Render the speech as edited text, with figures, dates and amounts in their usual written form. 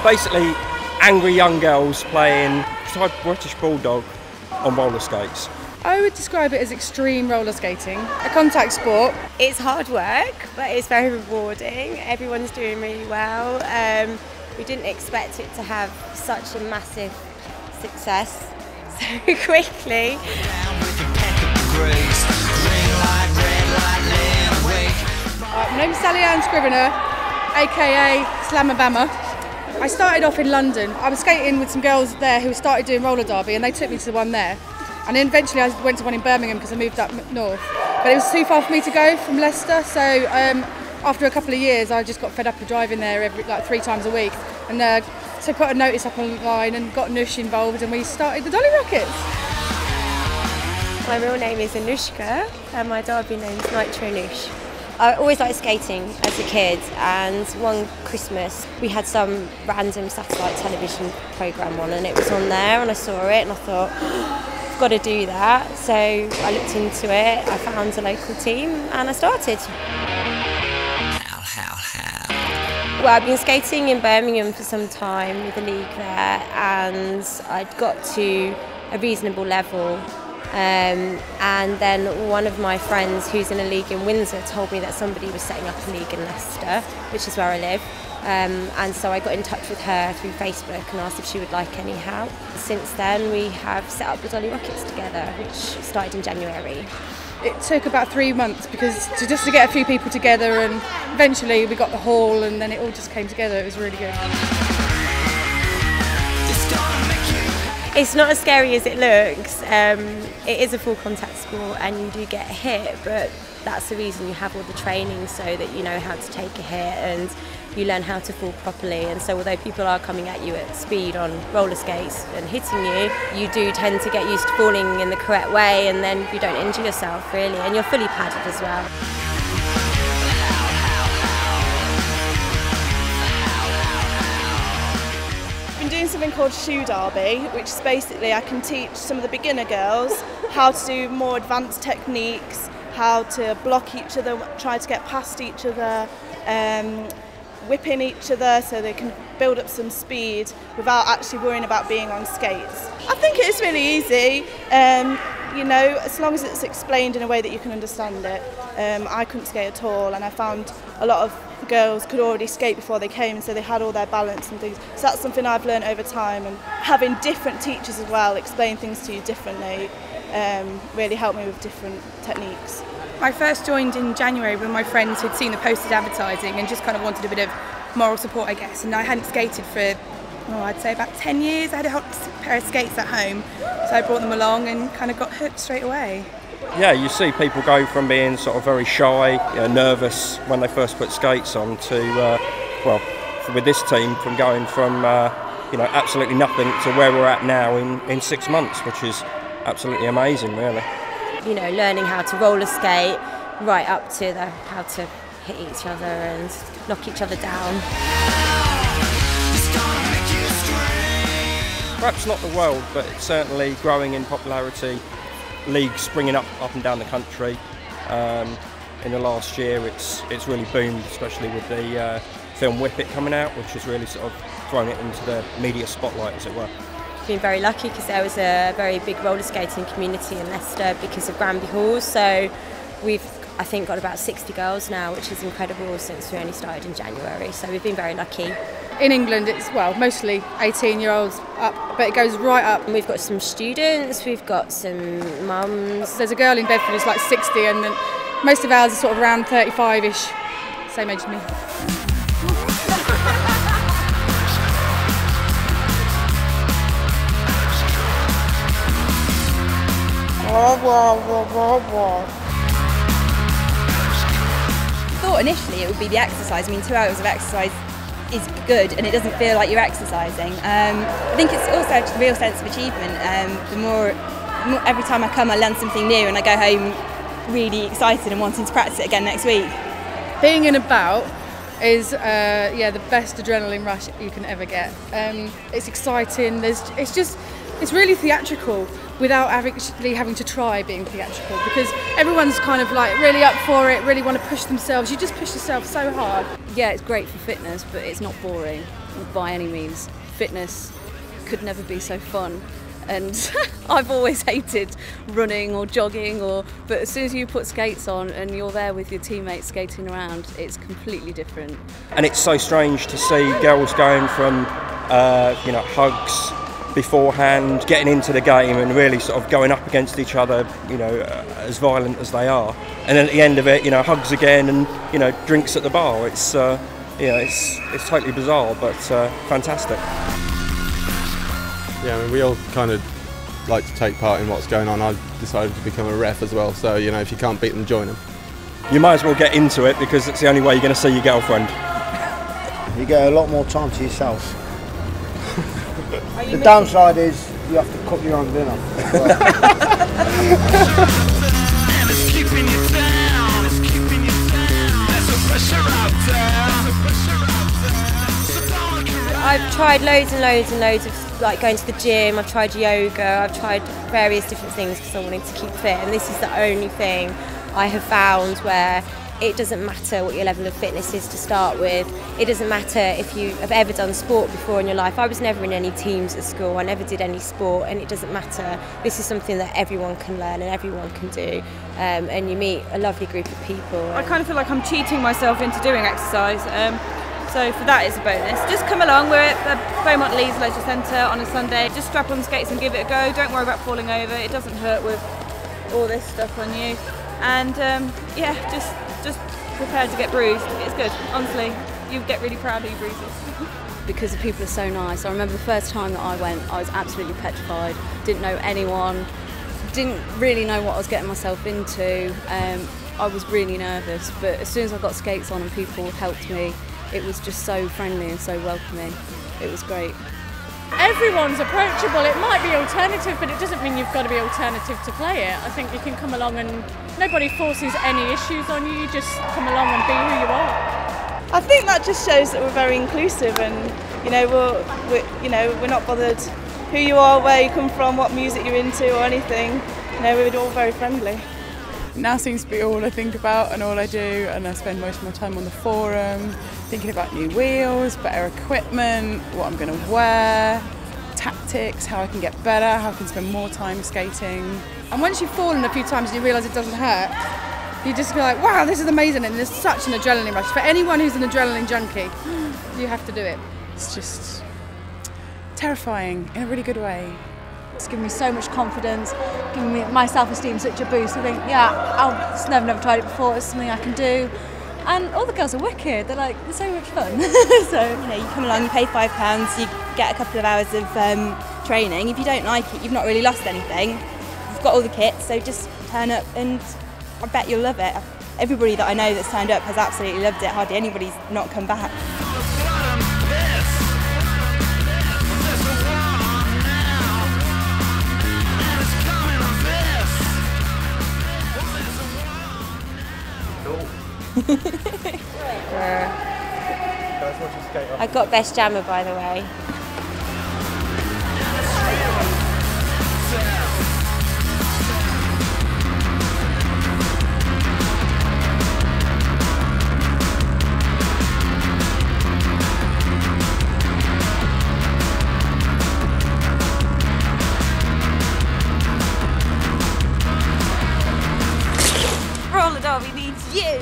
basically angry young girls playing type British Bulldog on roller skates. I would describe it as extreme roller skating, a contact sport. It's hard work, but it's very rewarding. Everyone's doing really well. We didn't expect it to have such a massive success so quickly. My name's Sally Ann Scrivener, aka Slamabama. I started off in London. I was skating with some girls there who started doing roller derby, and they took me to the one there. And then eventually I went to one in Birmingham because I moved up north. But it was too far for me to go from Leicester, so after a couple of years I just got fed up of driving there like 3 times a week. And so put a notice up online and got Nush involved, and we started the Dolly Rockets. My real name is Anushka and my derby name's Nitro Nush. I always liked skating as a kid, and one Christmas we had some random satellite television programme on, and it was on there and I saw it and I thought, I've got to do that. So I looked into it, I found a local team and I started. Well, I've been skating in Birmingham for some time with the league there, and I'd got to a reasonable level. And then one of my friends who's in a league in Windsor told me that somebody was setting up a league in Leicester, which is where I live. And so I got in touch with her through Facebook and asked if she would like any help. Since then we have set up the Dolly Rockets together, which started in January. It took about 3 months because just to get a few people together, and eventually we got the hall, and then it all just came together. It was really good. It's not as scary as it looks. It is a full contact sport and you do get hit, but that's the reason you have all the training, so that you know how to take a hit and you learn how to fall properly. And so although people are coming at you at speed on roller skates and hitting you, you do tend to get used to falling in the correct way, and then you don't injure yourself really, and you're fully padded as well. Doing something called shoe derby, which is basically I can teach some of the beginner girls how to do more advanced techniques, how to block each other, try to get past each other, whipping each other so they can build up some speed without actually worrying about being on skates. I think it is really easy, you know, as long as it's explained in a way that you can understand it. I couldn't skate at all, and I found a lot of girls could already skate before they came, so they had all their balance and things. So that's something I've learned over time, and having different teachers as well explain things to you differently really helped me with different techniques. I first joined in January with my friends who'd seen the posted advertising and just kind of wanted a bit of moral support, I guess, and I hadn't skated for I'd say about 10 years. I had a pair of skates at home, so I brought them along and kind of got hooked straight away. Yeah, you see people go from being sort of very shy, nervous when they first put skates on to, well, with this team, from going from absolutely nothing to where we're at now in 6 months, which is absolutely amazing, really. You know, learning how to roller skate right up to how to hit each other and knock each other down. Perhaps not the world, but it's certainly growing in popularity. Leagues springing up and down the country. In the last year, it's really boomed, especially with the film Whip It coming out, which has really sort of thrown it into the media spotlight, as it were. Been very lucky because there was a very big roller skating community in Leicester because of Granby Halls. So we've, I think, got about 60 girls now, which is incredible since we only started in January. So we've been very lucky. In England, it's, well, mostly 18-year-olds up, but it goes right up. And we've got some students, we've got some mums. There's a girl in Bedford who's like 60, and then most of ours are sort of around 35-ish, same age as me. I thought initially it would be the exercise. I mean, 2 hours of exercise is good, and it doesn't feel like you're exercising. I think it's also a real sense of achievement. The more every time I come, I learn something new, and I go home really excited and wanting to practice it again next week. Being in a bout is the best adrenaline rush you can ever get. It's exciting. It's really theatrical without actually having to try being theatrical, because everyone's kind of like really up for it, really want to push themselves. You just push yourself so hard. Yeah, it's great for fitness, but it's not boring. by any means. Fitness could never be so fun. And I've always hated running or jogging, but as soon as you put skates on and you're there with your teammates skating around, it's completely different. And it's so strange to see girls going from hugs beforehand, getting into the game and really sort of going up against each other, as violent as they are. And then at the end of it, hugs again and, drinks at the bar. It's totally bizarre, but fantastic. Yeah, I mean, we all kind of like to take part in what's going on. I decided to become a ref as well, so if you can't beat them, join them. You might as well get into it because it's the only way you're going to see your girlfriend. You get a lot more time to yourself. The downside is you have to cook your own dinner. I've tried loads and loads and loads of going to the gym, I've tried yoga, I've tried various different things because I wanted to keep fit, and this is the only thing I have found where it doesn't matter what your level of fitness is to start with. It doesn't matter if you have ever done sport before in your life. I was never in any teams at school, I never did any sport, and it doesn't matter. This is something that everyone can learn and everyone can do, and you meet a lovely group of people. I kind of feel like I'm cheating myself into doing exercise. So for that it's a bonus. Just come along, we're at the Beaumont Leeds Leisure Centre on a Sunday. Just strap on the skates and give it a go. Don't worry about falling over. It doesn't hurt with all this stuff on you. And just prepare to get bruised. It's good, honestly. You get really proud of your bruises. Because the people are so nice. I remember the first time that I went, I was absolutely petrified. Didn't know anyone. Didn't really know what I was getting myself into. I was really nervous, but as soon as I got skates on and people helped me, it was just so friendly and so welcoming. It was great. Everyone's approachable. It might be alternative, but it doesn't mean you've got to be alternative to play it. I think you can come along and nobody forces any issues on you. You just come along and be who you are. I think that just shows that we're very inclusive, and we're not bothered who you are, where you come from, what music you're into, or anything. We're all very friendly. Now seems to be all I think about and all I do, and I spend most of my time on the forum thinking about new wheels, better equipment, what I'm going to wear, tactics, how I can get better, how I can spend more time skating. And once you've fallen a few times and you realise it doesn't hurt, you just feel like, wow, this is amazing, and there's such an adrenaline rush. For anyone who's an adrenaline junkie, you have to do it. It's just terrifying in a really good way. It's given me so much confidence, giving me my self-esteem such a boost. I think, I've never tried it before, it's something I can do. And all the girls are wicked, they're so much fun. So, you come along, you pay £5, you get a couple of hours of training. If you don't like it, you've not really lost anything. You've got all the kit, so just turn up and I bet you'll love it. Everybody that I know that's signed up has absolutely loved it, hardly anybody's not come back. I got best jammer, by the way. Roller Derby needs you!